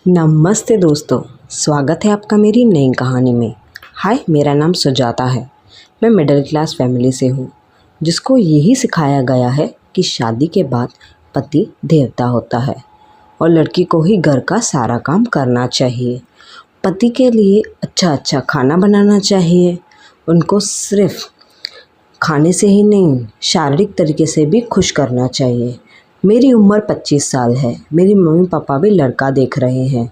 नमस्ते दोस्तों, स्वागत है आपका मेरी नई कहानी में। हाय, मेरा नाम सुजाता है। मैं मिडिल क्लास फैमिली से हूँ, जिसको यही सिखाया गया है कि शादी के बाद पति देवता होता है और लड़की को ही घर का सारा काम करना चाहिए। पति के लिए अच्छा अच्छा खाना बनाना चाहिए। उनको सिर्फ खाने से ही नहीं, शारीरिक तरीके से भी खुश करना चाहिए। मेरी उम्र 25 साल है। मेरी मम्मी पापा भी लड़का देख रहे हैं।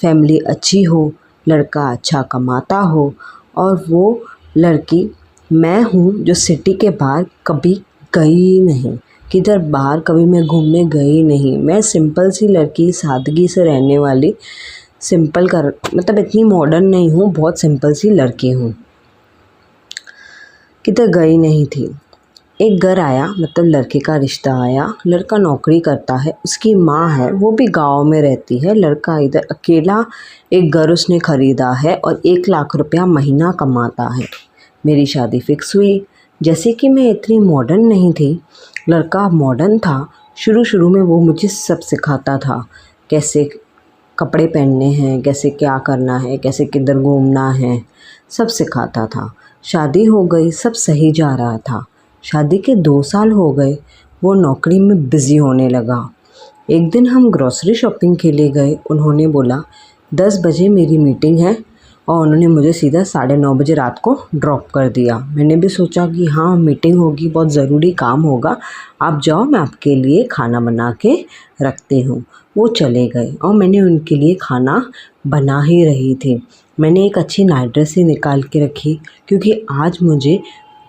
फैमिली अच्छी हो, लड़का अच्छा कमाता हो और वो लड़की मैं हूँ जो सिटी के बाहर कभी गई नहीं, किधर बाहर कभी मैं घूमने गई नहीं। मैं सिंपल सी लड़की, सादगी से रहने वाली, मतलब इतनी मॉडर्न नहीं हूँ, बहुत सिंपल सी लड़की हूँ, किधर गई नहीं थी। एक घर आया, मतलब लड़के का रिश्ता आया। लड़का नौकरी करता है, उसकी माँ है, वो भी गांव में रहती है। लड़का इधर अकेला एक घर उसने ख़रीदा है और 1 लाख रुपया महीना कमाता है। मेरी शादी फिक्स हुई। जैसे कि मैं इतनी मॉडर्न नहीं थी, लड़का मॉडर्न था। शुरू शुरू में वो मुझे सब सिखाता था, कैसे कपड़े पहनने हैं, कैसे क्या करना है, कैसे किधर घूमना है, सब सिखाता था। शादी हो गई, सब सही जा रहा था। शादी के 2 साल हो गए, वो नौकरी में बिज़ी होने लगा। एक दिन हम ग्रॉसरी शॉपिंग के लिए गए। उन्होंने बोला 10 बजे मेरी मीटिंग है और उन्होंने मुझे सीधा 9:30 बजे रात को ड्रॉप कर दिया। मैंने भी सोचा कि हाँ, मीटिंग होगी, बहुत ज़रूरी काम होगा, आप जाओ, मैं आपके लिए खाना बना के रखती हूँ। वो चले गए और मैंने उनके लिए खाना बना ही रही थी। मैंने एक अच्छी नाइट ड्रेस ही निकाल के रखी, क्योंकि आज मुझे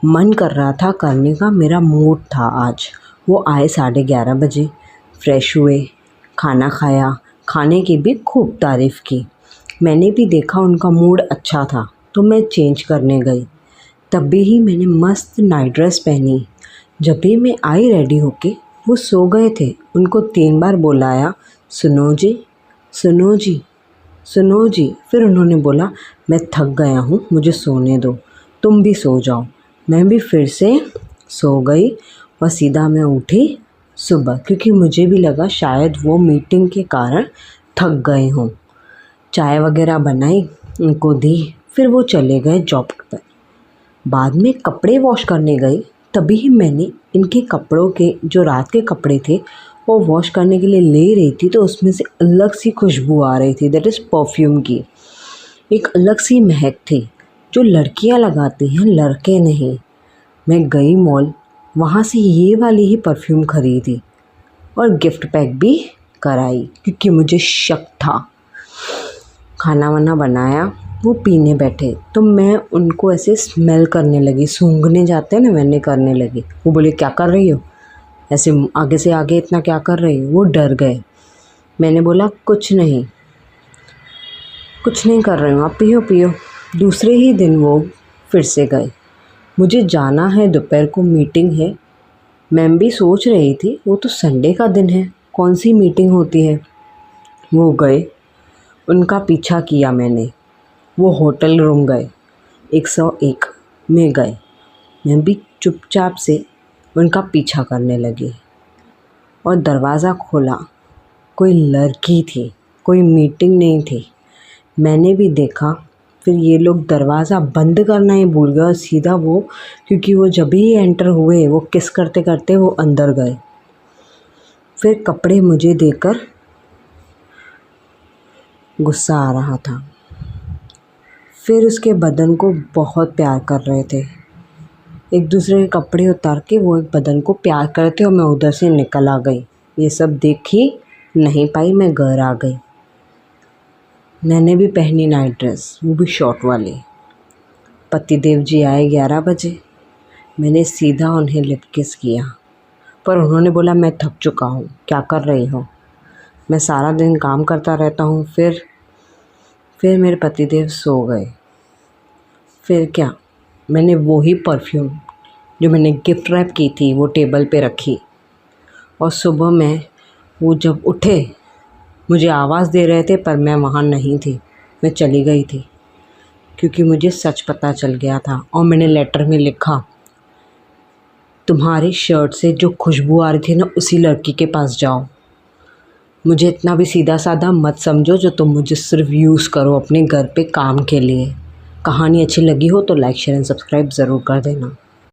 मन कर रहा था करने का, मेरा मूड था आज। वो आए 11:30 बजे, फ्रेश हुए, खाना खाया, खाने की भी खूब तारीफ़ की। मैंने भी देखा उनका मूड अच्छा था, तो मैं चेंज करने गई। तब भी मैंने मस्त नाइट ड्रेस पहनी। जब भी मैं आई रेडी होके, वो सो गए थे। उनको 3 बार बुलाया, सुनो जी, सुनो जी, सुनो जी। फिर उन्होंने बोला, मैं थक गया हूँ, मुझे सोने दो, तुम भी सो जाओ। मैं भी फिर से सो गई और सीधा मैं उठी सुबह, क्योंकि मुझे भी लगा शायद वो मीटिंग के कारण थक गए हों। चाय वगैरह बनाई, उनको दी, फिर वो चले गए जॉब पर। बाद में कपड़े वॉश करने गई, तभी मैंने इनके कपड़ों के, जो रात के कपड़े थे, वो वॉश करने के लिए ले रही थी, तो उसमें से अलग सी खुशबू आ रही थी, दैट इज़ परफ्यूम की। एक अलग सी महक थी, जो लड़कियां लगाती हैं, लड़के नहीं। मैं गई मॉल, वहाँ से ये वाली ही परफ्यूम खरीदी और गिफ्ट पैक भी कराई, क्योंकि मुझे शक था। खाना वाना बनाया, वो पीने बैठे, तो मैं उनको ऐसे स्मेल करने लगी, सूंघने जाते हैं ना, मैंने करने लगी। वो बोले, क्या कर रही हो, ऐसे आगे से आगे इतना क्या कर रही हो। वो डर गए। मैंने बोला, कुछ नहीं कर रही हूँ, आप पियो पियो। दूसरे ही दिन वो फिर से गए। मुझे जाना है, दोपहर को मीटिंग है। मैं भी सोच रही थी, वो तो संडे का दिन है, कौन सी मीटिंग होती है। वो गए, उनका पीछा किया मैंने। वो होटल रूम गए, 101 में गए। मैं भी चुपचाप से उनका पीछा करने लगी और दरवाज़ा खोला। कोई लड़की थी, कोई मीटिंग नहीं थी। मैंने भी देखा। फिर ये लोग दरवाज़ा बंद करना ही भूल गए और सीधा वो, क्योंकि वो जब ही एंटर हुए, वो किस करते करते वो अंदर गए। फिर कपड़े मुझे देकर गुस्सा आ रहा था। फिर उसके बदन को बहुत प्यार कर रहे थे। एक दूसरे के कपड़े उतार के वो एक बदन को प्यार करते और मैं उधर से निकल आ गई। ये सब देखी नहीं पाई, मैं घर आ गई। मैंने भी पहनी नाइट ड्रेस, वो भी शॉर्ट वाली। पतिदेव जी आए 11 बजे। मैंने सीधा उन्हें लिप किस किया, पर उन्होंने बोला, मैं थक चुका हूँ, क्या कर रही हो, मैं सारा दिन काम करता रहता हूँ। फिर मेरे पतिदेव सो गए। फिर क्या, मैंने वही परफ्यूम जो मैंने गिफ्ट रैप की थी, वो टेबल पे रखी। और सुबह में वो जब उठे, मुझे आवाज़ दे रहे थे, पर मैं वहाँ नहीं थी, मैं चली गई थी, क्योंकि मुझे सच पता चल गया था। और मैंने लेटर में लिखा, तुम्हारी शर्ट से जो खुशबू आ रही थी ना, उसी लड़की के पास जाओ। मुझे इतना भी सीधा साधा मत समझो जो तुम मुझे सिर्फ यूज़ करो अपने घर पे काम के लिए। कहानी अच्छी लगी हो तो लाइक शेयर एंड सब्सक्राइब ज़रूर कर देना।